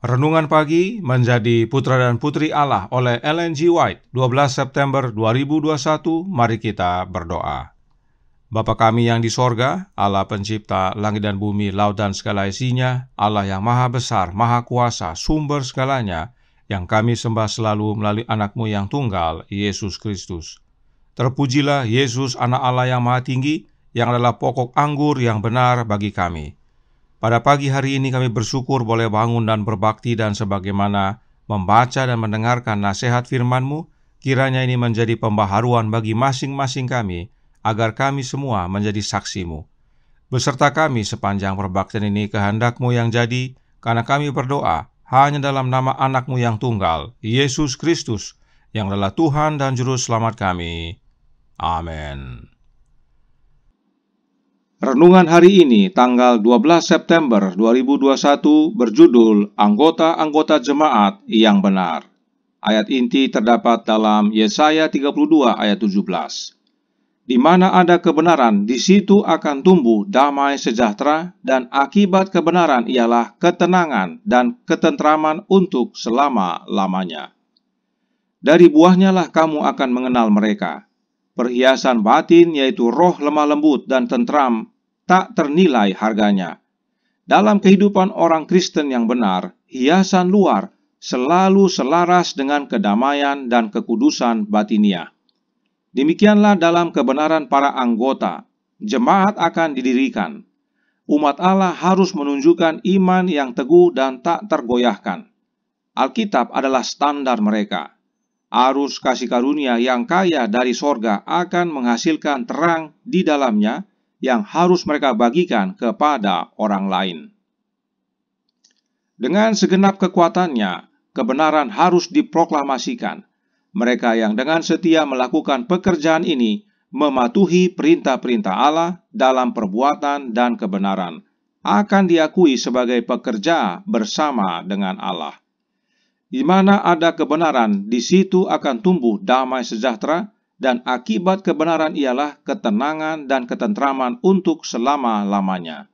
Renungan Pagi menjadi Putra dan Putri Allah oleh Ellen G. White, 12 September 2021. Mari kita berdoa. Bapa kami yang di sorga, Allah pencipta langit dan bumi, laut dan segala isinya, Allah yang maha besar, maha kuasa, sumber segalanya, yang kami sembah selalu melalui anak-Mu yang tunggal, Yesus Kristus. Terpujilah Yesus, anak Allah yang maha tinggi, yang adalah pokok anggur yang benar bagi kami. Pada pagi hari ini kami bersyukur boleh bangun dan berbakti, dan sebagaimana membaca dan mendengarkan nasihat firman-Mu, kiranya ini menjadi pembaharuan bagi masing-masing kami, agar kami semua menjadi saksi-Mu. Beserta kami sepanjang perbaktian ini kehendak-Mu yang jadi, karena kami berdoa hanya dalam nama anak-Mu yang tunggal, Yesus Kristus, yang adalah Tuhan dan Juru Selamat kami. Amin. Renungan hari ini, tanggal 12 September 2021, berjudul Anggota-anggota Jemaat yang Benar. Ayat inti terdapat dalam Yesaya 32 ayat 17. Di mana ada kebenaran, di situ akan tumbuh damai sejahtera, dan akibat kebenaran ialah ketenangan dan ketentraman untuk selama-lamanya. Dari buahnya lah kamu akan mengenal mereka. Perhiasan batin, yaitu roh lemah lembut dan tentram, tak ternilai harganya. Dalam kehidupan orang Kristen yang benar, hiasan luar selalu selaras dengan kedamaian dan kekudusan batinia. Demikianlah dalam kebenaran para anggota, jemaat akan didirikan. Umat Allah harus menunjukkan iman yang teguh dan tak tergoyahkan. Alkitab adalah standar mereka. Arus kasih karunia yang kaya dari sorga akan menghasilkan terang di dalamnya yang harus mereka bagikan kepada orang lain. Dengan segenap kekuatannya, kebenaran harus diproklamasikan. Mereka yang dengan setia melakukan pekerjaan ini mematuhi perintah-perintah Allah dalam perbuatan dan kebenaran, akan diakui sebagai pekerja bersama dengan Allah. Di mana ada kebenaran, di situ akan tumbuh damai sejahtera, dan akibat kebenaran ialah ketenangan dan ketentraman untuk selama-lamanya.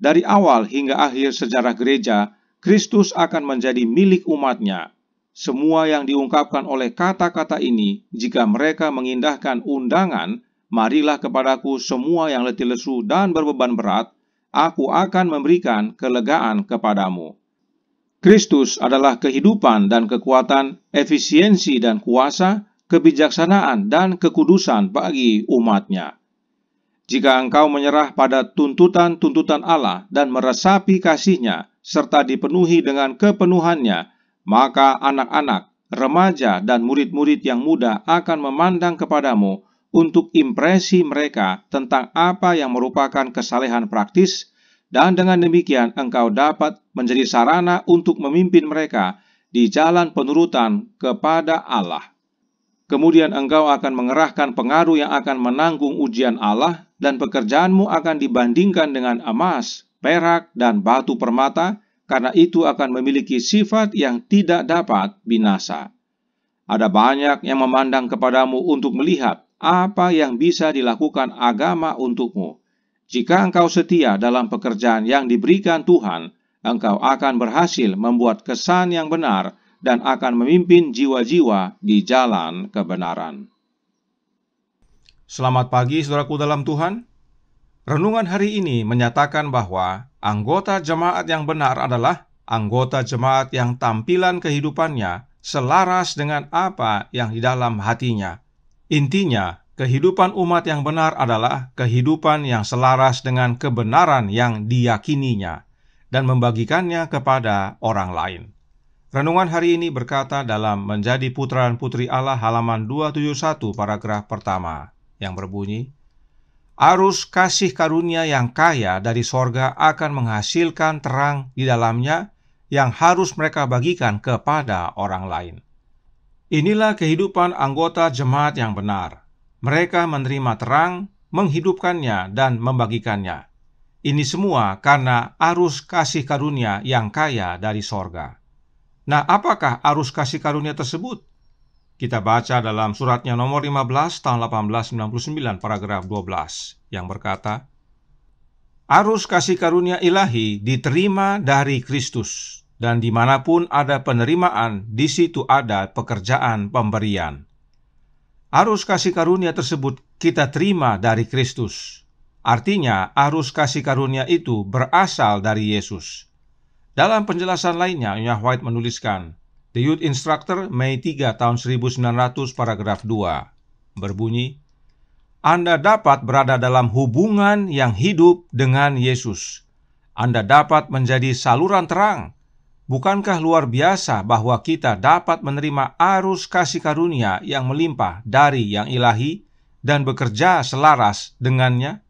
Dari awal hingga akhir sejarah gereja, Kristus akan menjadi milik umatnya. Semua yang diungkapkan oleh kata-kata ini, jika mereka mengindahkan undangan, marilah kepadaku semua yang letih lesu dan berbeban berat, aku akan memberikan kelegaan kepadamu. Kristus adalah kehidupan dan kekuatan, efisiensi dan kuasa, kebijaksanaan dan kekudusan bagi umatnya. Jika engkau menyerah pada tuntutan-tuntutan Allah dan meresapi kasih-Nya, serta dipenuhi dengan kepenuhannya, maka anak-anak, remaja, dan murid-murid yang muda akan memandang kepadamu untuk impresi mereka tentang apa yang merupakan kesalehan praktis, dan dengan demikian engkau dapat menjadi sarana untuk memimpin mereka di jalan penurutan kepada Allah. Kemudian engkau akan mengerahkan pengaruh yang akan menanggung ujian Allah, dan pekerjaanmu akan dibandingkan dengan emas, perak, dan batu permata, karena itu akan memiliki sifat yang tidak dapat binasa. Ada banyak yang memandang kepadamu untuk melihat apa yang bisa dilakukan agama untukmu. Jika engkau setia dalam pekerjaan yang diberikan Tuhan, engkau akan berhasil membuat kesan yang benar dan akan memimpin jiwa-jiwa di jalan kebenaran. Selamat pagi, saudaraku dalam Tuhan. Renungan hari ini menyatakan bahwa anggota jemaat yang benar adalah anggota jemaat yang tampilan kehidupannya selaras dengan apa yang di dalam hatinya. Intinya, kehidupan umat yang benar adalah kehidupan yang selaras dengan kebenaran yang diyakininya dan membagikannya kepada orang lain. Renungan hari ini berkata dalam Menjadi Putra dan Putri Allah halaman 271 paragraf pertama yang berbunyi, arus kasih karunia yang kaya dari sorga akan menghasilkan terang di dalamnya yang harus mereka bagikan kepada orang lain. Inilah kehidupan anggota jemaat yang benar. Mereka menerima terang, menghidupkannya, dan membagikannya. Ini semua karena arus kasih karunia yang kaya dari sorga. Nah, apakah arus kasih karunia tersebut? Kita baca dalam suratnya nomor 15 tahun 1899 paragraf 12 yang berkata, arus kasih karunia ilahi diterima dari Kristus, dan dimanapun ada penerimaan, di situ ada pekerjaan pemberian. Arus kasih karunia tersebut kita terima dari Kristus. Artinya, arus kasih karunia itu berasal dari Yesus. Dalam penjelasan lainnya, Nyonya White menuliskan, The Youth Instructor, Mei 3 tahun 1900, paragraf 2, berbunyi, Anda dapat berada dalam hubungan yang hidup dengan Yesus. Anda dapat menjadi saluran terang. Bukankah luar biasa bahwa kita dapat menerima arus kasih karunia yang melimpah dari yang ilahi dan bekerja selaras dengannya?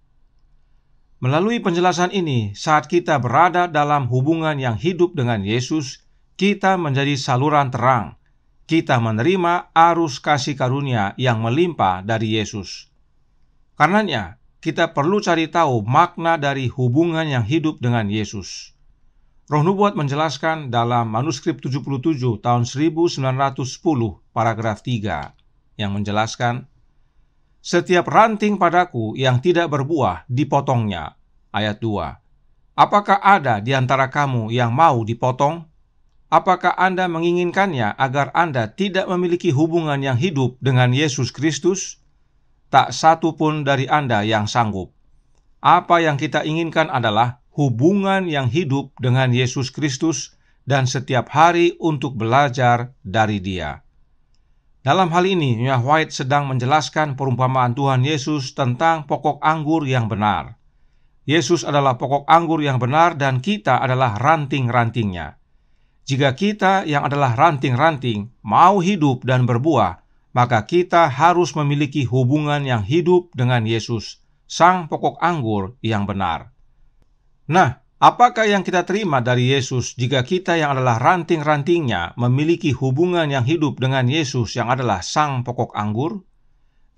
Melalui penjelasan ini, saat kita berada dalam hubungan yang hidup dengan Yesus, kita menjadi saluran terang. Kita menerima arus kasih karunia yang melimpah dari Yesus. Karenanya, kita perlu cari tahu makna dari hubungan yang hidup dengan Yesus. Roh Nubuat menjelaskan dalam manuskrip 77 tahun 1910 paragraf 3 yang menjelaskan, Setiap ranting padaku yang tidak berbuah dipotongnya. Ayat 2. Apakah ada di antara kamu yang mau dipotong? Apakah Anda menginginkannya agar Anda tidak memiliki hubungan yang hidup dengan Yesus Kristus? Tak satu pun dari Anda yang sanggup. Apa yang kita inginkan adalah hubungan yang hidup dengan Yesus Kristus dan setiap hari untuk belajar dari Dia. Dalam hal ini, Nyonya White sedang menjelaskan perumpamaan Tuhan Yesus tentang pokok anggur yang benar. Yesus adalah pokok anggur yang benar dan kita adalah ranting-rantingnya. Jika kita yang adalah ranting-ranting mau hidup dan berbuah, maka kita harus memiliki hubungan yang hidup dengan Yesus, Sang pokok anggur yang benar. Nah, apakah yang kita terima dari Yesus jika kita yang adalah ranting-rantingnya memiliki hubungan yang hidup dengan Yesus yang adalah Sang pokok anggur?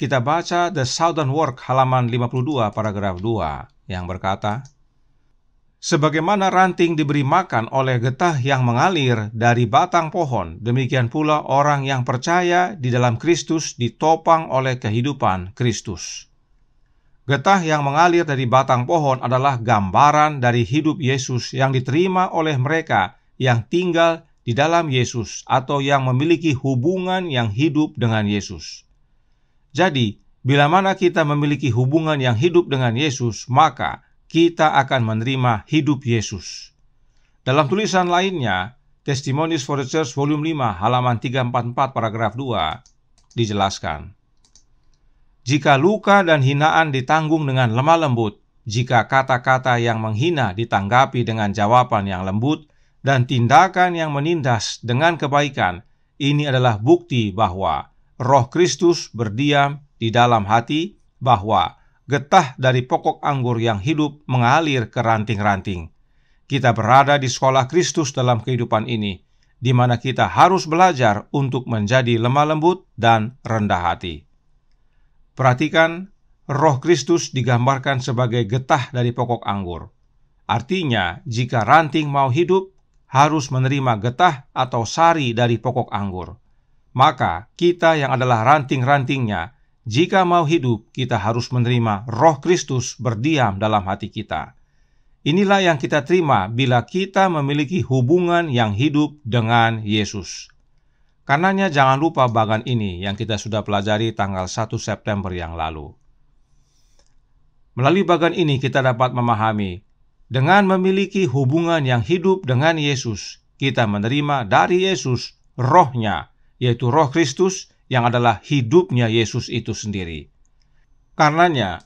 Kita baca The Southern Work halaman 52 paragraf 2 yang berkata, Sebagaimana ranting diberi makan oleh getah yang mengalir dari batang pohon, demikian pula orang yang percaya di dalam Kristus ditopang oleh kehidupan Kristus. Getah yang mengalir dari batang pohon adalah gambaran dari hidup Yesus yang diterima oleh mereka yang tinggal di dalam Yesus atau yang memiliki hubungan yang hidup dengan Yesus. Jadi, bila mana kita memiliki hubungan yang hidup dengan Yesus, maka kita akan menerima hidup Yesus. Dalam tulisan lainnya, Testimonies for the Church volume 5 halaman 344 paragraf 2 dijelaskan, Jika luka dan hinaan ditanggung dengan lemah lembut, jika kata-kata yang menghina ditanggapi dengan jawaban yang lembut, dan tindakan yang menindas dengan kebaikan, ini adalah bukti bahwa Roh Kristus berdiam di dalam hati, bahwa getah dari pokok anggur yang hidup mengalir ke ranting-ranting. Kita berada di sekolah Kristus dalam kehidupan ini, di mana kita harus belajar untuk menjadi lemah lembut dan rendah hati. Perhatikan, Roh Kristus digambarkan sebagai getah dari pokok anggur. Artinya, jika ranting mau hidup, harus menerima getah atau sari dari pokok anggur. Maka, kita yang adalah ranting-rantingnya, jika mau hidup, kita harus menerima Roh Kristus berdiam dalam hati kita. Inilah yang kita terima bila kita memiliki hubungan yang hidup dengan Yesus. Karenanya jangan lupa bagan ini yang kita sudah pelajari tanggal 1 September yang lalu. Melalui bagan ini kita dapat memahami, dengan memiliki hubungan yang hidup dengan Yesus, kita menerima dari Yesus Roh-Nya, yaitu Roh Kristus yang adalah hidupnya Yesus itu sendiri. Karenanya,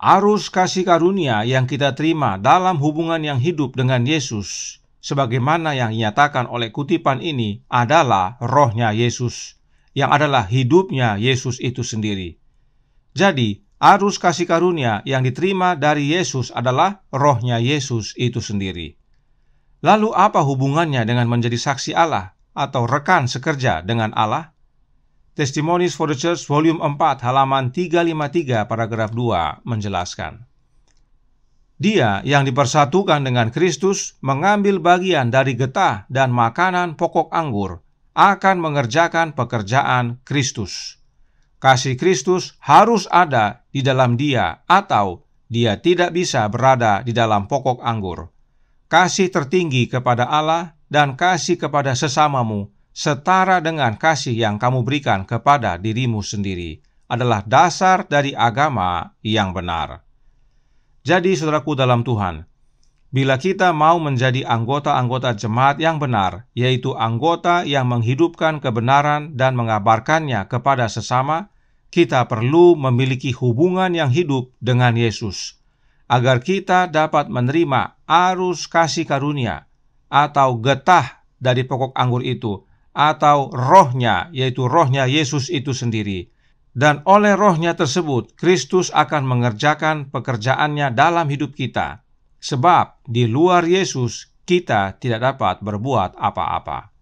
arus kasih karunia yang kita terima dalam hubungan yang hidup dengan Yesus, sebagaimana yang dinyatakan oleh kutipan ini, adalah Roh-Nya Yesus, yang adalah hidupnya Yesus itu sendiri. Jadi, arus kasih karunia yang diterima dari Yesus adalah Roh-Nya Yesus itu sendiri. Lalu apa hubungannya dengan menjadi saksi Allah atau rekan sekerja dengan Allah? Testimonies for the Church volume 4 halaman 353 paragraf 2 menjelaskan, Dia yang dipersatukan dengan Kristus mengambil bagian dari getah dan makanan pokok anggur akan mengerjakan pekerjaan Kristus. Kasih Kristus harus ada di dalam dia atau dia tidak bisa berada di dalam pokok anggur. kasih tertinggi kepada Allah dan kasih kepada sesamamu, setara dengan kasih yang kamu berikan kepada dirimu sendiri, adalah dasar dari agama yang benar. Jadi, saudaraku dalam Tuhan, bila kita mau menjadi anggota-anggota jemaat yang benar, yaitu anggota yang menghidupkan kebenaran dan mengabarkannya kepada sesama, kita perlu memiliki hubungan yang hidup dengan Yesus, agar kita dapat menerima arus kasih karunia, atau getah dari pokok anggur itu, atau rohnya, yaitu rohnya Yesus itu sendiri. Dan oleh rohnya tersebut, Kristus akan mengerjakan pekerjaannya dalam hidup kita. Sebab di luar Yesus, kita tidak dapat berbuat apa-apa.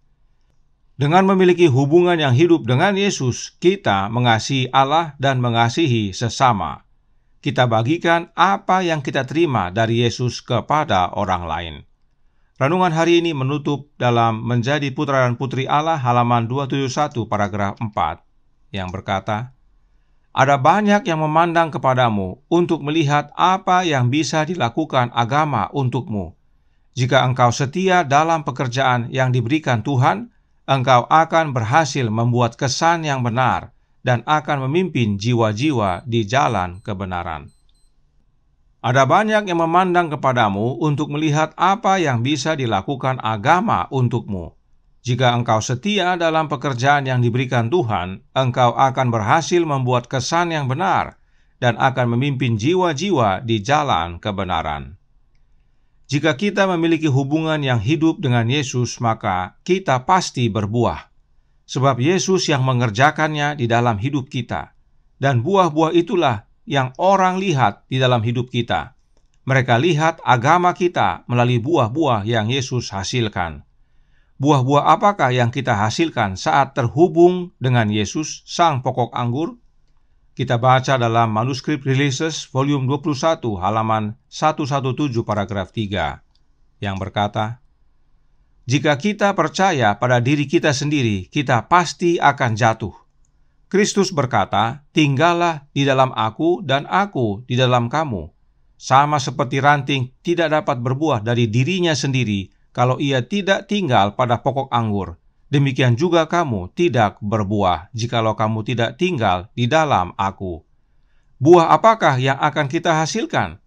Dengan memiliki hubungan yang hidup dengan Yesus, kita mengasihi Allah dan mengasihi sesama. Kita bagikan apa yang kita terima dari Yesus kepada orang lain. Renungan hari ini menutup dalam Menjadi Putra dan Putri Allah halaman 271 paragraf 4 yang berkata, "Ada banyak yang memandang kepadamu untuk melihat apa yang bisa dilakukan agama untukmu. Jika engkau setia dalam pekerjaan yang diberikan Tuhan, engkau akan berhasil membuat kesan yang benar dan akan memimpin jiwa-jiwa di jalan kebenaran." Ada banyak yang memandang kepadamu untuk melihat apa yang bisa dilakukan agama untukmu. Jika engkau setia dalam pekerjaan yang diberikan Tuhan, engkau akan berhasil membuat kesan yang benar dan akan memimpin jiwa-jiwa di jalan kebenaran. Jika kita memiliki hubungan yang hidup dengan Yesus, maka kita pasti berbuah. Sebab Yesus yang mengerjakannya di dalam hidup kita. Dan buah-buah itulah yang orang lihat di dalam hidup kita. Mereka lihat agama kita melalui buah-buah yang Yesus hasilkan. Buah-buah apakah yang kita hasilkan saat terhubung dengan Yesus, sang pokok anggur? Kita baca dalam manuskrip Releases volume 21 halaman 117 paragraf 3 yang berkata, "Jika kita percaya pada diri kita sendiri, kita pasti akan jatuh. Kristus berkata, 'Tinggallah di dalam aku dan aku di dalam kamu.' Sama seperti ranting tidak dapat berbuah dari dirinya sendiri kalau ia tidak tinggal pada pokok anggur. Demikian juga kamu tidak berbuah jikalau kamu tidak tinggal di dalam aku." Buah apakah yang akan kita hasilkan?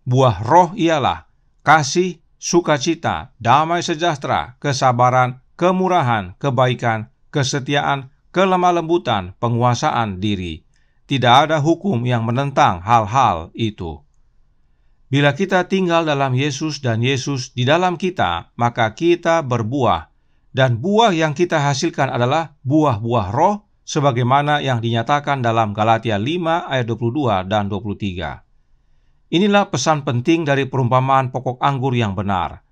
Buah roh ialah kasih, sukacita, damai sejahtera, kesabaran, kemurahan, kebaikan, kesetiaan, kelemah lembutan, penguasaan diri. Tidak ada hukum yang menentang hal-hal itu. Bila kita tinggal dalam Yesus dan Yesus di dalam kita, maka kita berbuah. Dan buah yang kita hasilkan adalah buah-buah roh, sebagaimana yang dinyatakan dalam Galatia 5 ayat 22 dan 23. Inilah pesan penting dari perumpamaan pokok anggur yang benar.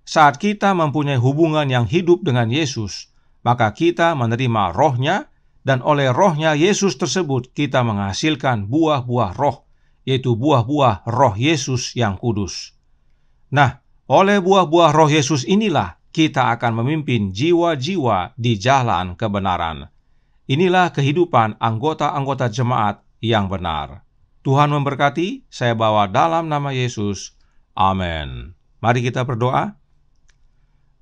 Saat kita mempunyai hubungan yang hidup dengan Yesus, maka kita menerima rohnya, dan oleh rohnya Yesus tersebut kita menghasilkan buah-buah roh, yaitu buah-buah roh Yesus yang kudus. Nah, oleh buah-buah roh Yesus inilah kita akan memimpin jiwa-jiwa di jalan kebenaran. Inilah kehidupan anggota-anggota jemaat yang benar. Tuhan memberkati, saya bawa dalam nama Yesus. Amin. Mari kita berdoa.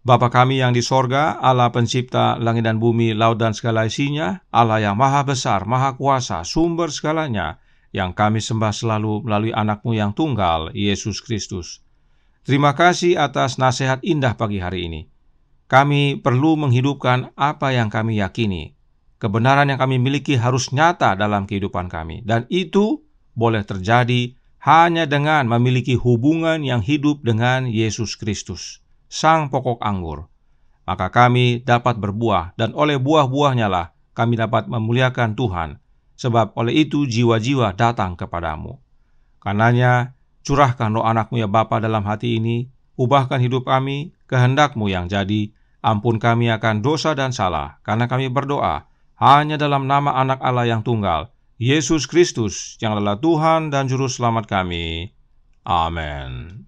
Bapa kami yang di sorga, Allah pencipta langit dan bumi, laut dan segala isinya, Allah yang maha besar, maha kuasa, sumber segalanya, yang kami sembah selalu melalui anak-Mu yang tunggal, Yesus Kristus. Terima kasih atas nasihat indah pagi hari ini. Kami perlu menghidupkan apa yang kami yakini. Kebenaran yang kami miliki harus nyata dalam kehidupan kami, dan itu boleh terjadi hanya dengan memiliki hubungan yang hidup dengan Yesus Kristus, sang pokok anggur. Maka kami dapat berbuah, dan oleh buah-buahnya lah kami dapat memuliakan Tuhan, sebab oleh itu jiwa-jiwa datang kepadamu. Karenanya, curahkan roh anak-Mu ya Bapa dalam hati ini, ubahkan hidup kami, kehendak-Mu yang jadi, ampun kami akan dosa dan salah, karena kami berdoa hanya dalam nama anak Allah yang tunggal, Yesus Kristus, yang adalah Tuhan dan Juru Selamat kami. Amin.